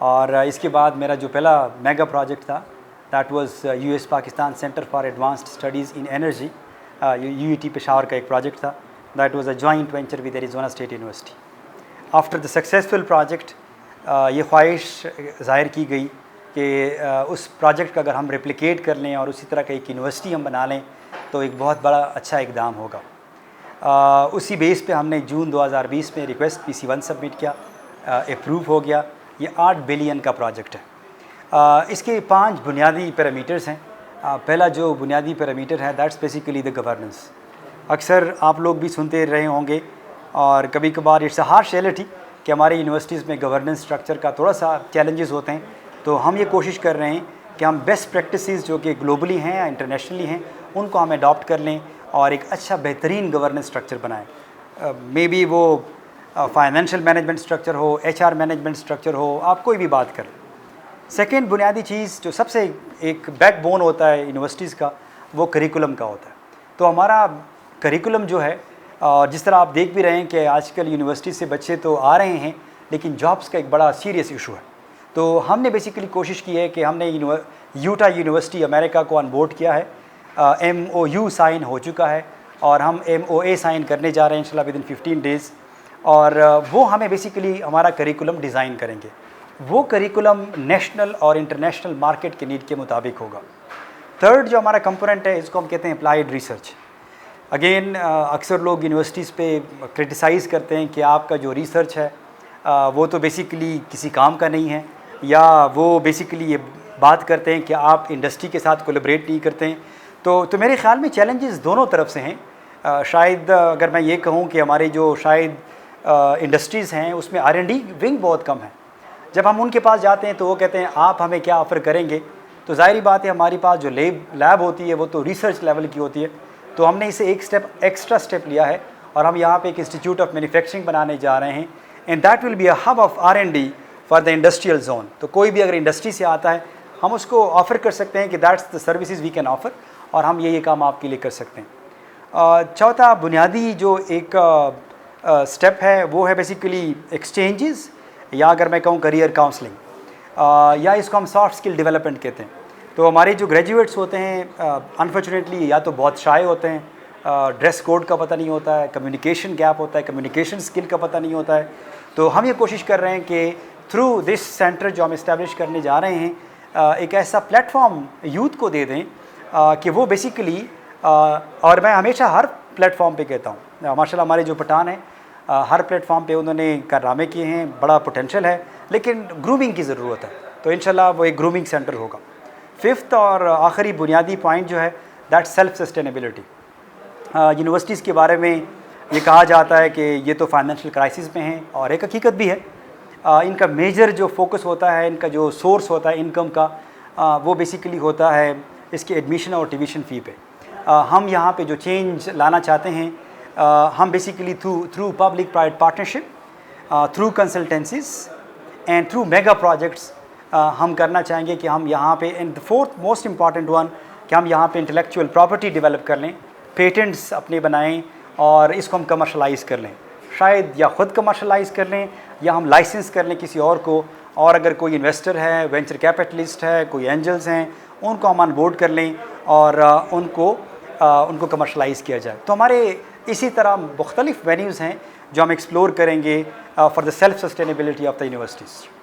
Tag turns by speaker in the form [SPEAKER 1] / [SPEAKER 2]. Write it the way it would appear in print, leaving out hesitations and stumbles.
[SPEAKER 1] और इसके बाद मेरा जो पहला मेगा प्रोजेक्ट था that was US Pakistan centre for advanced studies in energy, UET Peshawar का एक प्रोजेक्ट था। That was a joint venture with Arizona state university. After the successful project ये ख्वाहिश ज़ाहिर की गई कि उस प्रोजेक्ट का अगर हम रेप्लिकेट कर लें और उसी तरह का एक यूनिवर्सिटी हम बना लें तो एक बहुत बड़ा अच्छा इकदाम होगा। उसी बेस पे हमने जून 2020 में रिक्वेस्ट PC1 सबमिट किया, अप्रूव हो गया। ये 8 बिलियन का प्रोजेक्ट है। इसके 5 बुनियादी पैरामीटर्स हैं। पहला जो बुनियादी पैरामीटर है दैट्स बेसिकली द गवर्नेंस। अक्सर आप लोग भी सुनते रहे होंगे और कभी कभार इट्स अ हार्श रियलिटी कि हमारे यूनिवर्सिटीज़ में गवर्नेंस स्ट्रक्चर का थोड़ा सा चैलेंजेस होते हैं। तो हम ये कोशिश कर रहे हैं कि हम बेस्ट प्रैक्टिसेस जो कि ग्लोबली हैं या इंटरनेशनली हैं उनको हम अडॉप्ट कर लें और एक अच्छा बेहतरीन गवर्नेंस स्ट्रक्चर बनाएं। मे बी वो फाइनेंशियल मैनेजमेंट स्ट्रक्चर हो, HR मैनेजमेंट स्ट्रक्चर हो, आप कोई भी बात करें। सेकेंड बुनियादी चीज़ जो सबसे एक बैकबोन होता है यूनिवर्सिटीज़ का, वो करिकुलम का होता है। तो हमारा करिकुलम जो है, जिस तरह आप देख भी रहे हैं कि आजकल यूनिवर्सिटी से बच्चे तो आ रहे हैं लेकिन जॉब्स का एक बड़ा सीरियस इशू है। तो हमने बेसिकली कोशिश की है कि हमने यूटा यूनिवर्सिटी अमेरिका को ऑनबोर्ड किया है। MOU साइन हो चुका है और हम MOA साइन करने जा रहे हैं इंशाल्लाह विदिन 15 डेज़। और वो हमें बेसिकली हमारा करिकुलम डिज़ाइन करेंगे। वो करिकुलम नेशनल और इंटरनेशनल मार्केट के नीड के मुताबिक होगा। थर्ड जो हमारा कंपोनेंट है इसको हम कहते हैं अप्लाइड रिसर्च। अगेन अक्सर लोग यूनिवर्सिटीज़ पे क्रिटिसाइज़ करते हैं कि आपका जो रिसर्च है वो तो बेसिकली किसी काम का नहीं है, या वो बेसिकली ये बात करते हैं कि आप इंडस्ट्री के साथ कोलैबोरेट नहीं करते हैं। तो मेरे ख़्याल में चैलेंजेस दोनों तरफ से हैं। शायद अगर मैं ये कहूँ कि हमारे जो शायद इंडस्ट्रीज़ हैं उसमें R&D विंग बहुत कम है। जब हम उनके पास जाते हैं तो वो कहते हैं आप हमें क्या ऑफ़र करेंगे, तो ज़ाहिर बात है हमारी पास जो लैब होती है वो तो रिसर्च लेवल की होती है। तो हमने इसे एक एक्स्ट्रा स्टेप लिया है और हम यहाँ पे एक इंस्टीट्यूट ऑफ मैन्युफैक्चरिंग बनाने जा रहे हैं and that will be a hub of R&D for the industrial zone. तो कोई भी अगर इंडस्ट्री से आता है हम उसको ऑफ़र कर सकते हैं कि that's the services we can offer और हम ये काम आपके लिए कर सकते हैं। चौथा बुनियादी जो एक स्टेप है वो है बेसिकली एक्सचेंजेस, या अगर मैं कहूँ करियर काउंसलिंग, या इसको हम सॉफ्ट स्किल डेवलपमेंट कहते हैं। तो हमारे जो ग्रेजुएट्स होते हैं अनफॉर्चुनेटली या तो बहुत शाय होते हैं, ड्रेस कोड का पता नहीं होता है, कम्युनिकेशन गैप होता है, कम्युनिकेशन स्किल का पता नहीं होता है। तो हम ये कोशिश कर रहे हैं कि थ्रू दिस सेंटर जो हम इस्टेब्लिश करने जा रहे हैं एक ऐसा प्लेटफॉर्म यूथ को दे दें कि वो बेसिकली और मैं हमेशा हर प्लेटफॉर्म पे कहता हूँ, माशाल्लाह हमारे जो पठान हैं हर प्लेटफॉर्म पे उन्होंने कारनामे किए हैं, बड़ा पोटेंशियल है, लेकिन ग्रूमिंग की ज़रूरत है। तो इंशाल्लाह वो एक ग्रूमिंग सेंटर होगा। फिफ्थ और आखिरी बुनियादी पॉइंट जो है दैट सेल्फ सस्टेनेबिलिटी। यूनिवर्सिटीज़ के बारे में ये कहा जाता है कि ये तो फाइनेंशियल क्राइसिस में हैं और एक हकीकत भी है। इनका मेजर जो फोकस होता है, इनका जो सोर्स होता है इनकम का, वो बेसिकली होता है इसके एडमिशन और ट्यूशन फ़ी पे। हम यहाँ पे जो चेंज लाना चाहते हैं हम basically through public private partnership, through consultancies and through mega projects हम करना चाहेंगे कि हम यहाँ पे, and the fourth most important one, कि हम यहाँ पे इंटेलेक्चुअल प्रॉपर्टी डेवलप कर लें, पेटेंट्स अपने बनाएं और इसको हम कमर्शलाइज़ कर लें। शायद या ख़ुद कमर्शलाइज़ कर लें या हम लाइसेंस कर लें किसी और को, और अगर कोई इन्वेस्टर है, वेंचर कैपिटलिस्ट है, कोई एंजल्स हैं, उनको हम ऑन बोर्ड कर लें और उनको कमर्शलाइज़ किया जाए। तो हमारे इसी तरह मुख्तलिफ वेन्यूज़ हैं जो हम एक्सप्लोर करेंगे for the self sustainability of the universities.